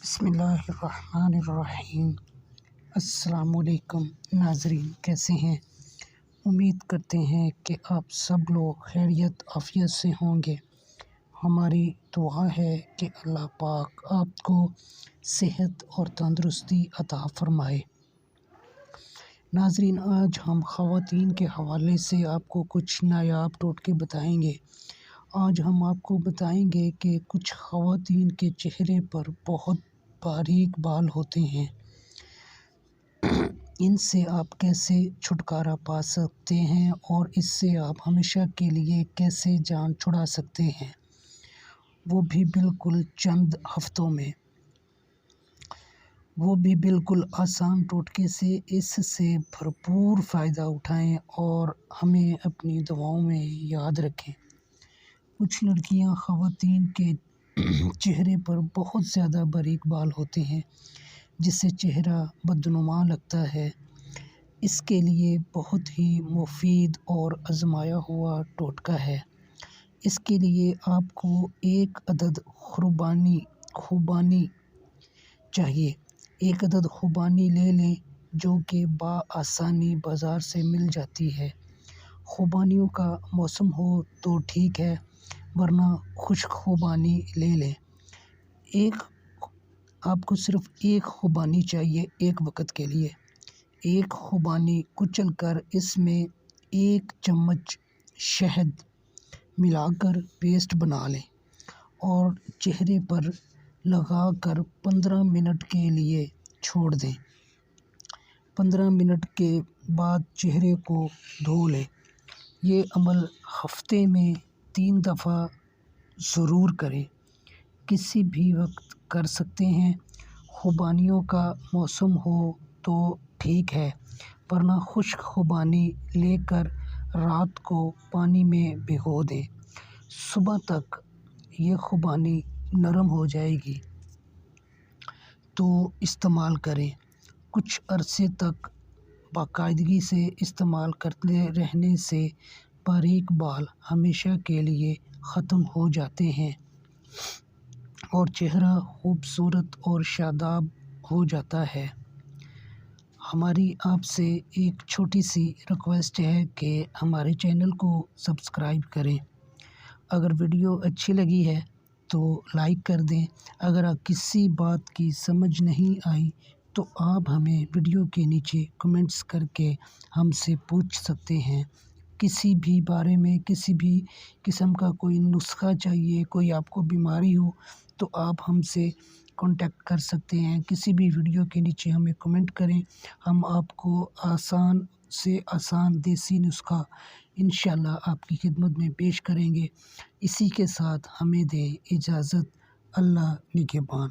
بسم اللہ الرحمن الرحیم۔ السلام علیکم ناظرین، کیسے ہیں؟ امید کرتے ہیں کہ آپ سب لوگ خیریت عافیت سے ہوں گے۔ ہماری دعا ہے کہ اللہ پاک آپ کو صحت اور تندرستی عطا فرمائے۔ ناظرین، آج ہم خواتین کے حوالے سے آپ کو کچھ نایاب ٹوٹکے بتائیں گے۔ آج ہم آپ کو بتائیں گے کہ کچھ خواتین کے چہرے پر بہت باریک بال ہوتے ہیں، ان سے آپ کیسے چھٹکارا پا سکتے ہیں اور اس سے آپ ہمیشہ کے لیے کیسے جان چھڑا سکتے ہیں، وہ بھی بالکل چند ہفتوں میں، وہ بھی بالکل آسان ٹوٹکے سے۔ اس سے بھرپور فائدہ اٹھائیں اور ہمیں اپنی دعاؤں میں یاد رکھیں۔ کچھ لڑکیاں خواتین کے چہرے پر بہت زیادہ باریک بال ہوتے ہیں، جس سے چہرہ بدنما لگتا ہے۔ اس کے لیے بہت ہی مفید اور آزمایا ہوا ٹوٹکا ہے۔ اس کے لیے آپ کو ایک عدد خوبانی چاہیے۔ ایک عدد خوبانی لے لیں جو کہ بآسانی بازار سے مل جاتی ہے۔ خوبانیوں کا موسم ہو تو ٹھیک ہے، ورنہ خشک خوبانی لے لیں۔ آپ کو صرف ایک خوبانی چاہیے ایک وقت کے لیے۔ ایک خوبانی کچل کر اس میں 1 چمچ شہد ملا کر پیسٹ بنا لیں اور چہرے پر لگا کر 15 منٹ کے لیے چھوڑ دیں۔ 15 منٹ کے بعد چہرے کو دھو لیں۔ یہ عمل ہفتے میں 3 دفعہ ضرور کریں۔ کسی بھی وقت کر سکتے ہیں۔ خوبانیوں کا موسم ہو تو ٹھیک ہے، ورنہ خشک خوبانی لے کر رات کو پانی میں بھگو دیں۔ صبح تک یہ خوبانی نرم ہو جائے گی تو استعمال کریں۔ کچھ عرصے تک باقاعدگی سے استعمال کرتے رہنے سے باریک بال ہمیشہ کے لیے ختم ہو جاتے ہیں اور چہرہ خوبصورت اور شاداب ہو جاتا ہے۔ ہماری آپ سے ایک چھوٹی سی ریکویسٹ ہے کہ ہمارے چینل کو سبسکرائب کریں۔ اگر ویڈیو اچھی لگی ہے تو لائک کر دیں۔ اگر کسی بات کی سمجھ نہیں آئی تو آپ ہمیں ویڈیو کے نیچے کمنٹس کر کے ہم سے پوچھ سکتے ہیں۔ کسی بھی بارے میں کسی بھی قسم کا کوئی نسخہ چاہیے، کوئی آپ کو بیماری ہو تو آپ ہم سے کانٹیکٹ کر سکتے ہیں۔ کسی بھی ویڈیو کے نیچے ہمیں کمنٹ کریں، ہم آپ کو آسان سے آسان دیسی نسخہ انشاءاللہ آپ کی خدمت میں پیش کریں گے۔ اسی کے ساتھ ہمیں دیں اجازت۔ اللہ نگہبان۔